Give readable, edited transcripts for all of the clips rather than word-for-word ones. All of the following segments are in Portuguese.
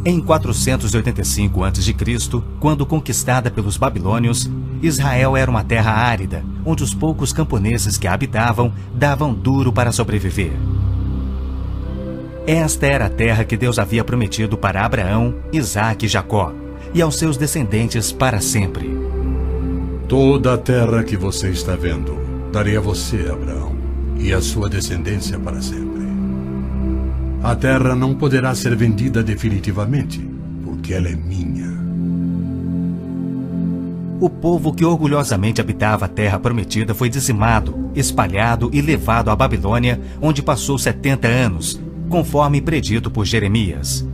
Em 485 a.C., quando conquistada pelos babilônios, Israel era uma terra árida, onde os poucos camponeses que a habitavam davam duro para sobreviver. Esta era a terra que Deus havia prometido para Abraão, Isaque e Jacó, e aos seus descendentes para sempre. Toda a terra que você está vendo, darei a você, Abraão, e a sua descendência para sempre. A terra não poderá ser vendida definitivamente, porque ela é minha. O povo que orgulhosamente habitava a terra prometida foi dizimado, espalhado e levado à Babilônia, onde passou 70 anos, conforme predito por Jeremias.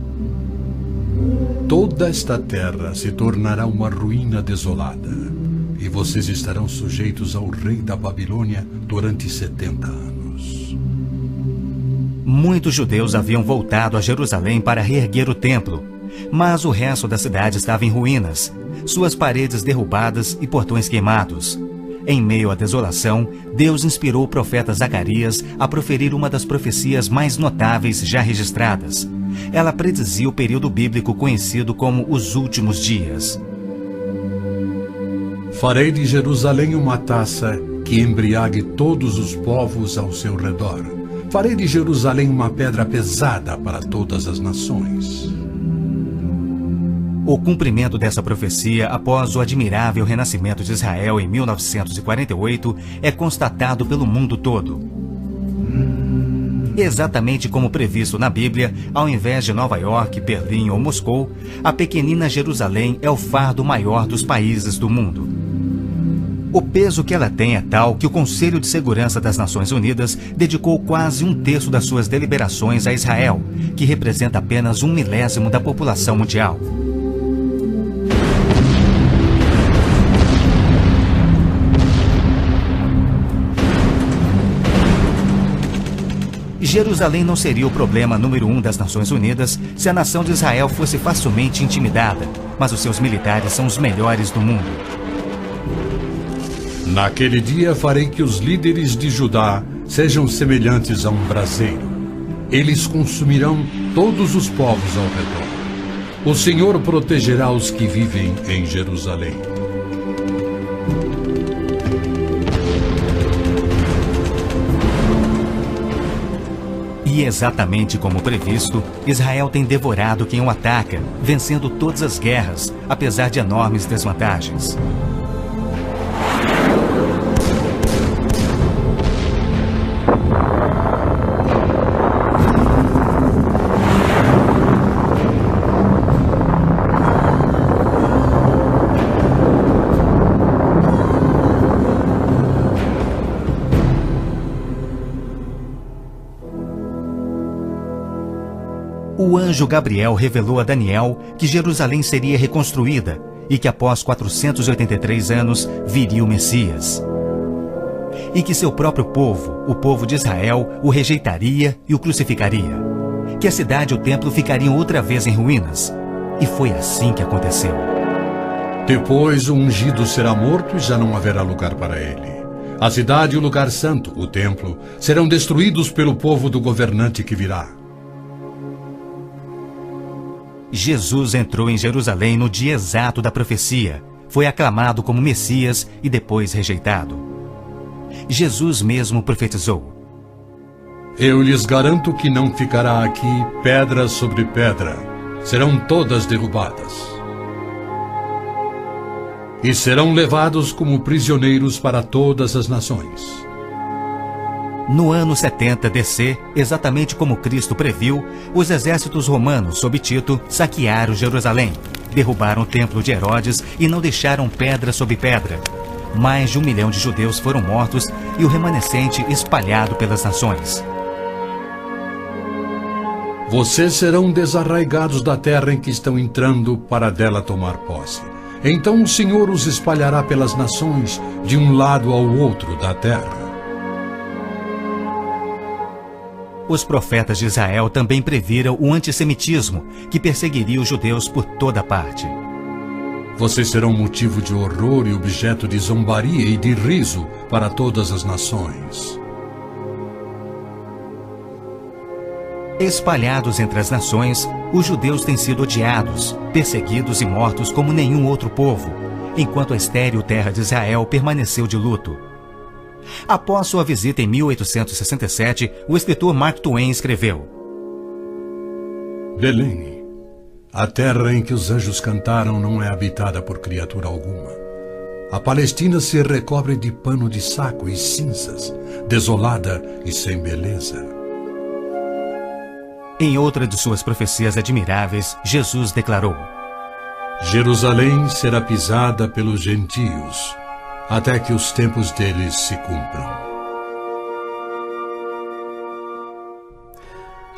Toda esta terra se tornará uma ruína desolada, e vocês estarão sujeitos ao rei da Babilônia durante 70 anos. Muitos judeus haviam voltado a Jerusalém para reerguer o templo, mas o resto da cidade estava em ruínas, suas paredes derrubadas e portões queimados. Em meio à desolação, Deus inspirou o profeta Zacarias a proferir uma das profecias mais notáveis já registradas. Ela predizia o período bíblico conhecido como os últimos dias. Farei de Jerusalém uma taça que embriague todos os povos ao seu redor. Farei de Jerusalém uma pedra pesada para todas as nações. O cumprimento dessa profecia após o admirável renascimento de Israel em 1948 é constatado pelo mundo todo. Exatamente como previsto na Bíblia, ao invés de Nova York, Berlim ou Moscou, a pequenina Jerusalém é o fardo maior dos países do mundo. O peso que ela tem é tal que o Conselho de Segurança das Nações Unidas dedicou quase 1/3 das suas deliberações a Israel, que representa apenas 1/1000 da população mundial. Jerusalém não seria o problema número 1 das Nações Unidas se a nação de Israel fosse facilmente intimidada, mas os seus militares são os melhores do mundo. Naquele dia farei que os líderes de Judá sejam semelhantes a um braseiro. Eles consumirão todos os povos ao redor. O Senhor protegerá os que vivem em Jerusalém. E exatamente como previsto, Israel tem devorado quem o ataca, vencendo todas as guerras, apesar de enormes desvantagens. O anjo Gabriel revelou a Daniel que Jerusalém seria reconstruída e que após 483 anos viria o Messias. E que seu próprio povo, o povo de Israel, o rejeitaria e o crucificaria. Que a cidade e o templo ficariam outra vez em ruínas. E foi assim que aconteceu. Depois o ungido será morto e já não haverá lugar para ele. A cidade e o lugar santo, o templo, serão destruídos pelo povo do governante que virá. Jesus entrou em Jerusalém no dia exato da profecia, foi aclamado como Messias e depois rejeitado. Jesus mesmo profetizou: Eu lhes garanto que não ficará aqui pedra sobre pedra, serão todas derrubadas. E serão levados como prisioneiros para todas as nações. No ano 70 DC, exatamente como Cristo previu, os exércitos romanos sob Tito saquearam Jerusalém, derrubaram o templo de Herodes e não deixaram pedra sobre pedra. Mais de 1 milhão de judeus foram mortos e o remanescente espalhado pelas nações. Vocês serão desarraigados da terra em que estão entrando para dela tomar posse. Então o Senhor os espalhará pelas nações, de um lado ao outro da terra. Os profetas de Israel também previram o antissemitismo, que perseguiria os judeus por toda parte. Vocês serão motivo de horror e objeto de zombaria e de riso para todas as nações. Espalhados entre as nações, Os judeus têm sido odiados, perseguidos e mortos como nenhum outro povo, enquanto a estéril terra de Israel permaneceu de luto. Após sua visita em 1867, o escritor Mark Twain escreveu: Belém, a terra em que os anjos cantaram não é habitada por criatura alguma. A Palestina se recobre de pano de saco e cinzas, desolada e sem beleza. Em outra de suas profecias admiráveis, Jesus declarou: Jerusalém será pisada pelos gentios, até que os tempos deles se cumpram.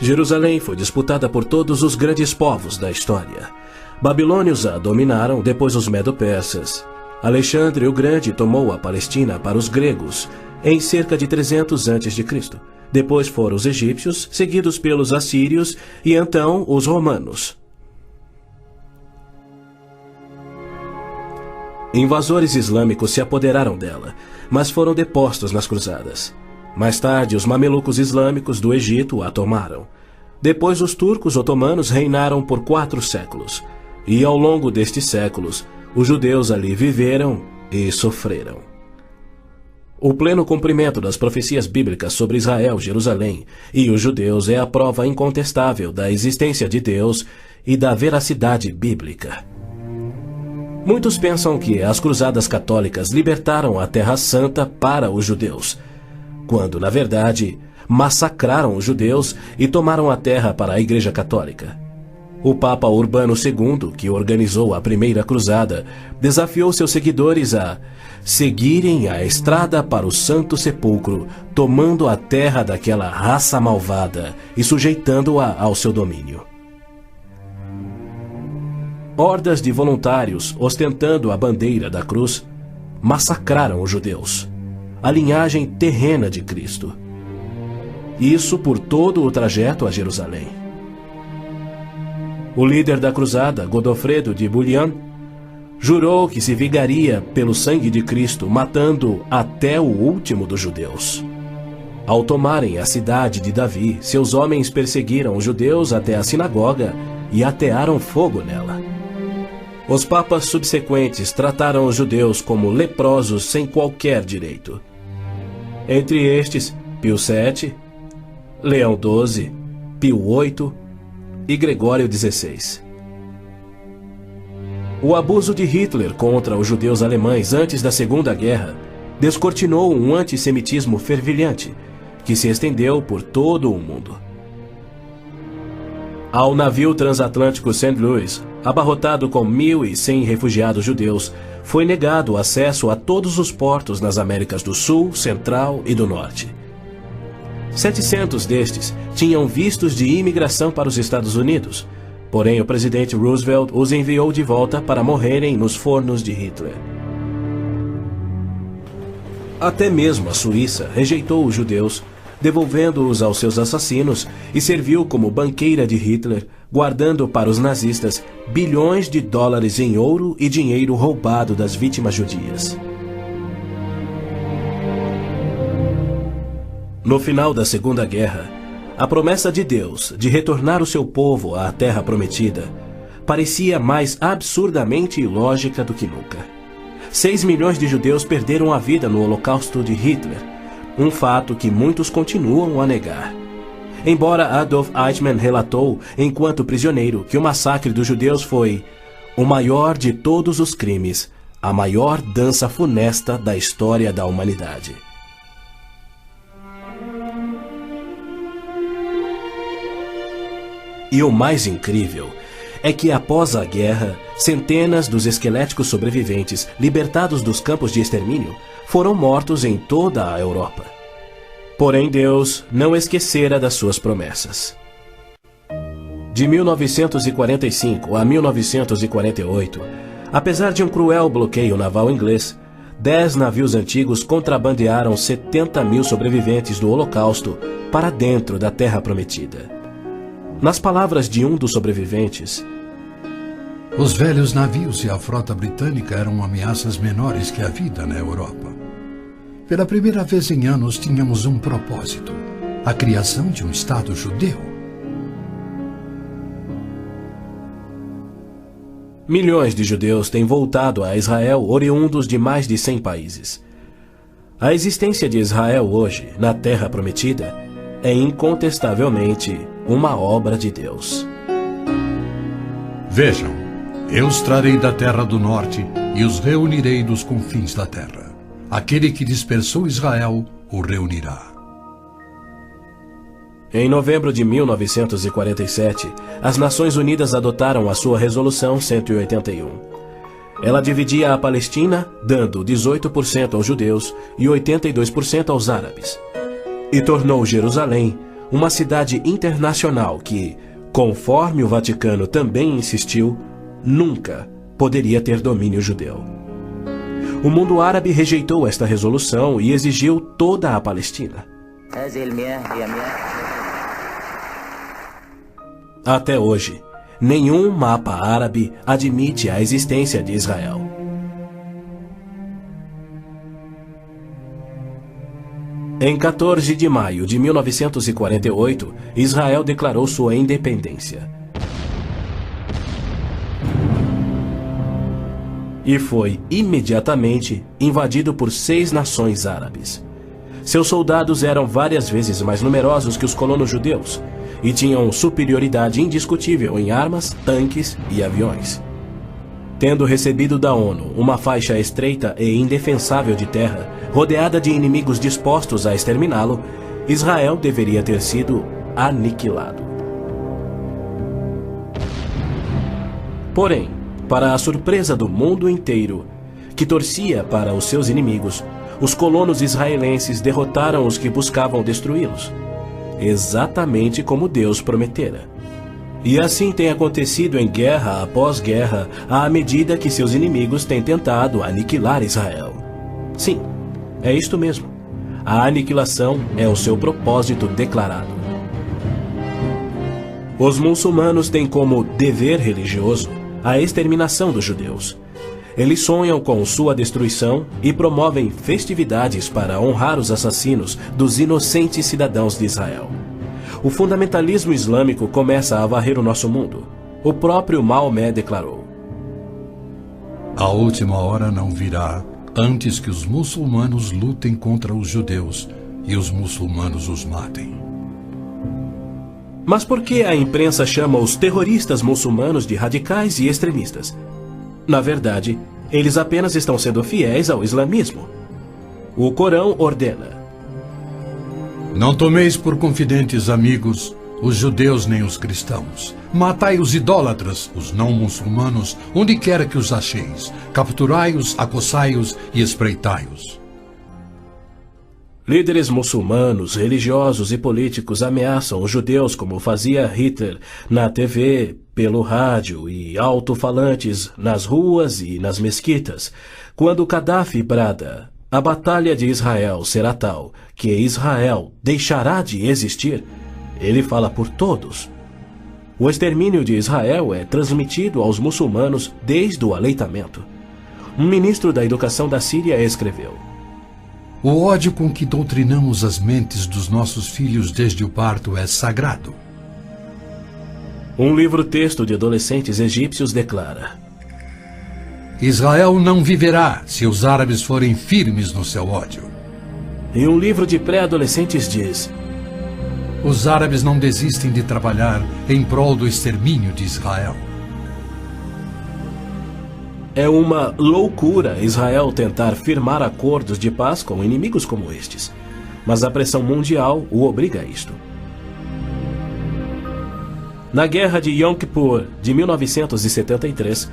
Jerusalém foi disputada por todos os grandes povos da história. Babilônios a dominaram, depois os medo-persas. Alexandre o Grande tomou a Palestina para os gregos em cerca de 300 a.C. Depois foram os egípcios, seguidos pelos assírios e então os romanos. Invasores islâmicos se apoderaram dela, mas foram depostos nas cruzadas. Mais tarde, os mamelucos islâmicos do Egito a tomaram. Depois, os turcos otomanos reinaram por 4 séculos. E ao longo destes séculos, os judeus ali viveram e sofreram. O pleno cumprimento das profecias bíblicas sobre Israel, Jerusalém e os judeus é a prova incontestável da existência de Deus e da veracidade bíblica. Muitos pensam que as cruzadas católicas libertaram a Terra Santa para os judeus, quando, na verdade, massacraram os judeus e tomaram a terra para a Igreja Católica. O Papa Urbano II, que organizou a primeira cruzada, desafiou seus seguidores a seguirem a estrada para o Santo Sepulcro, tomando a terra daquela raça malvada e sujeitando-a ao seu domínio. Hordas de voluntários, ostentando a bandeira da cruz, massacraram os judeus, a linhagem terrena de Cristo. Isso por todo o trajeto a Jerusalém. O líder da cruzada, Godofredo de Bouillon, jurou que se vingaria pelo sangue de Cristo, matando até o último dos judeus. Ao tomarem a cidade de Davi, seus homens perseguiram os judeus até a sinagoga e atearam fogo nela. Os papas subsequentes trataram os judeus como leprosos sem qualquer direito. Entre estes, Pio VII, Leão XII, Pio VIII e Gregório XVI. O abuso de Hitler contra os judeus alemães antes da Segunda Guerra descortinou um antissemitismo fervilhante que se estendeu por todo o mundo. Ao navio transatlântico St. Louis, abarrotado com 1.100 refugiados judeus, foi negado acesso a todos os portos nas Américas do Sul, Central e do Norte. 700 destes tinham vistos de imigração para os Estados Unidos, porém o presidente Roosevelt os enviou de volta para morrerem nos fornos de Hitler. Até mesmo a Suíça rejeitou os judeus, devolvendo-os aos seus assassinos, e serviu como banqueira de Hitler, guardando para os nazistas bilhões de dólares em ouro e dinheiro roubado das vítimas judias. No final da Segunda Guerra, a promessa de Deus de retornar o seu povo à Terra Prometida parecia mais absurdamente ilógica do que nunca. 6 milhões de judeus perderam a vida no Holocausto de Hitler, um fato que muitos continuam a negar. Embora Adolf Eichmann relatou, enquanto prisioneiro, que o massacre dos judeus foi o maior de todos os crimes, a maior dança funesta da história da humanidade. E o mais incrível é que, após a guerra, centenas dos esqueléticos sobreviventes, libertados dos campos de extermínio, foram mortos em toda a Europa. Porém, Deus não esquecera das suas promessas. De 1945 a 1948, apesar de um cruel bloqueio naval inglês, 10 navios antigos contrabandearam 70 mil sobreviventes do Holocausto para dentro da Terra Prometida. Nas palavras de um dos sobreviventes, os velhos navios e a frota britânica eram ameaças menores que a vida na Europa. Pela primeira vez em anos tínhamos um propósito: a criação de um Estado judeu. Milhões de judeus têm voltado a Israel oriundos de mais de 100 países. A existência de Israel hoje, na Terra Prometida, é incontestavelmente uma obra de Deus. Vejam, eu os trarei da terra do norte e os reunirei dos confins da terra. Aquele que dispersou Israel o reunirá. Em novembro de 1947, as Nações Unidas adotaram a sua Resolução 181. Ela dividia a Palestina, dando 18% aos judeus e 82% aos árabes. E tornou Jerusalém uma cidade internacional que, conforme o Vaticano também insistiu, nunca poderia ter domínio judeu. O mundo árabe rejeitou esta resolução e exigiu toda a Palestina. Até hoje, nenhum mapa árabe admite a existência de Israel. Em 14 de maio de 1948, Israel declarou sua independência. E foi imediatamente invadido por 6 nações árabes. Seus soldados eram várias vezes mais numerosos que os colonos judeus e tinham superioridade indiscutível em armas, tanques e aviões. Tendo recebido da ONU uma faixa estreita e indefensável de terra, rodeada de inimigos dispostos a exterminá-lo, Israel deveria ter sido aniquilado. Porém, para a surpresa do mundo inteiro, que torcia para os seus inimigos, os colonos israelenses derrotaram os que buscavam destruí-los, exatamente como Deus prometera. E assim tem acontecido em guerra após guerra, à medida que seus inimigos têm tentado aniquilar Israel. Sim, é isto mesmo. A aniquilação é o seu propósito declarado. Os muçulmanos têm como dever religioso a exterminação dos judeus. Eles sonham com sua destruição e promovem festividades para honrar os assassinos dos inocentes cidadãos de Israel. O fundamentalismo islâmico começa a varrer o nosso mundo. O próprio Maomé declarou: A última hora não virá antes que os muçulmanos lutem contra os judeus e os muçulmanos os matem. Mas por que a imprensa chama os terroristas muçulmanos de radicais e extremistas? Na verdade, eles apenas estão sendo fiéis ao islamismo. O Corão ordena: Não tomeis por confidentes amigos os judeus nem os cristãos. Matai os idólatras, os não muçulmanos, onde quer que os acheis. Capturai-os, acossai-os e espreitai-os. Líderes muçulmanos, religiosos e políticos ameaçam os judeus como fazia Hitler na TV, pelo rádio e alto-falantes nas ruas e nas mesquitas. Quando Gaddafi brada: a batalha de Israel será tal que Israel deixará de existir, ele fala por todos. O extermínio de Israel é transmitido aos muçulmanos desde o aleitamento. Um ministro da educação da Síria escreveu: O ódio com que doutrinamos as mentes dos nossos filhos desde o parto é sagrado. Um livro-texto de adolescentes egípcios declara: Israel não viverá se os árabes forem firmes no seu ódio. E um livro de pré-adolescentes diz: Os árabes não desistem de trabalhar em prol do extermínio de Israel. É uma loucura Israel tentar firmar acordos de paz com inimigos como estes, mas a pressão mundial o obriga a isto. Na Guerra de Yom Kippur de 1973,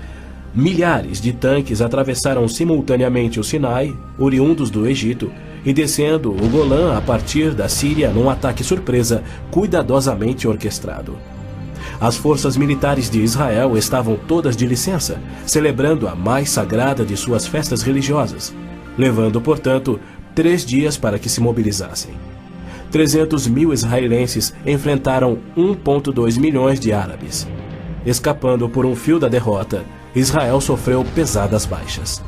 milhares de tanques atravessaram simultaneamente o Sinai, oriundos do Egito, e descendo o Golã a partir da Síria num ataque surpresa cuidadosamente orquestrado. As forças militares de Israel estavam todas de licença, celebrando a mais sagrada de suas festas religiosas, levando, portanto, 3 dias para que se mobilizassem. 300 mil israelenses enfrentaram 1,2 milhões de árabes. Escapando por um fio da derrota, Israel sofreu pesadas baixas.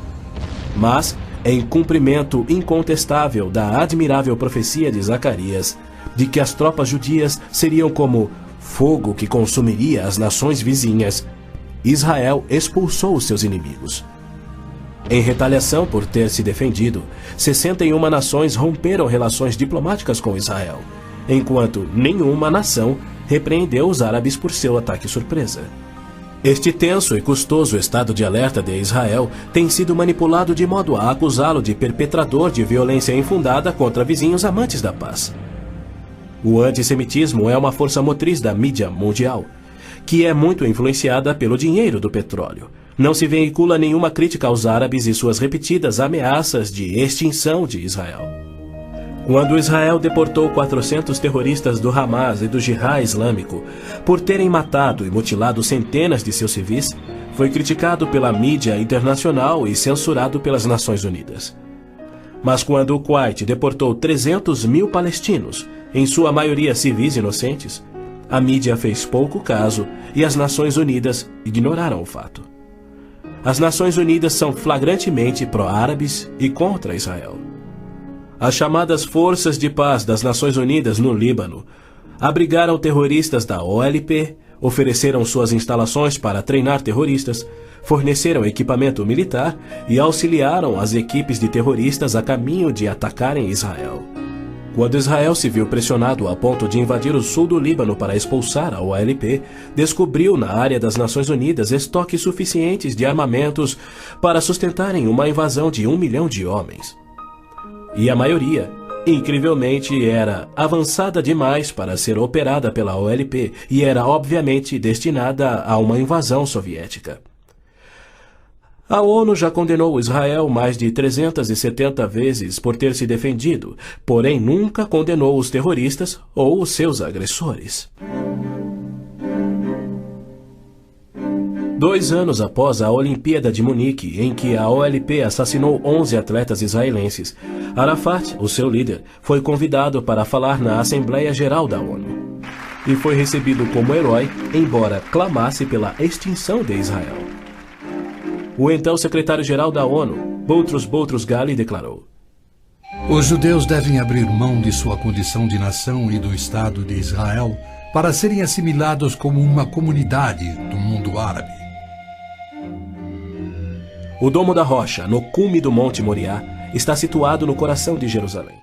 Mas, em cumprimento incontestável da admirável profecia de Zacarias, de que as tropas judias seriam como fogo que consumiria as nações vizinhas, Israel expulsou os seus inimigos. Em retaliação por ter se defendido, 61 nações romperam relações diplomáticas com Israel, enquanto nenhuma nação repreendeu os árabes por seu ataque surpresa. Este tenso e custoso estado de alerta de Israel tem sido manipulado de modo a acusá-lo de perpetrador de violência infundada contra vizinhos amantes da paz. O antissemitismo é uma força motriz da mídia mundial, que é muito influenciada pelo dinheiro do petróleo. Não se veicula nenhuma crítica aos árabes e suas repetidas ameaças de extinção de Israel. Quando Israel deportou 400 terroristas do Hamas e do Jihad Islâmico por terem matado e mutilado centenas de seus civis, foi criticado pela mídia internacional e censurado pelas Nações Unidas. Mas quando o Kuwait deportou 300 mil palestinos, em sua maioria civis inocentes, a mídia fez pouco caso e as Nações Unidas ignoraram o fato. As Nações Unidas são flagrantemente pró-árabes e contra Israel. As chamadas Forças de Paz das Nações Unidas no Líbano abrigaram terroristas da OLP, ofereceram suas instalações para treinar terroristas, forneceram equipamento militar e auxiliaram as equipes de terroristas a caminho de atacarem Israel. Quando Israel se viu pressionado a ponto de invadir o sul do Líbano para expulsar a OLP, descobriu na área das Nações Unidas estoques suficientes de armamentos para sustentarem uma invasão de 1 milhão de homens. E a maioria, incrivelmente, era avançada demais para ser operada pela OLP e era obviamente destinada a uma invasão soviética. A ONU já condenou Israel mais de 370 vezes por ter se defendido, porém nunca condenou os terroristas ou os seus agressores. 2 anos após a Olimpíada de Munique, em que a OLP assassinou 11 atletas israelenses, Arafat, o seu líder, foi convidado para falar na Assembleia Geral da ONU. E foi recebido como herói, embora clamasse pela extinção de Israel. O então secretário-geral da ONU, Boutros Ghali, declarou: Os judeus devem abrir mão de sua condição de nação e do Estado de Israel para serem assimilados como uma comunidade do mundo árabe. O Domo da Rocha, no cume do Monte Moriá, está situado no coração de Jerusalém.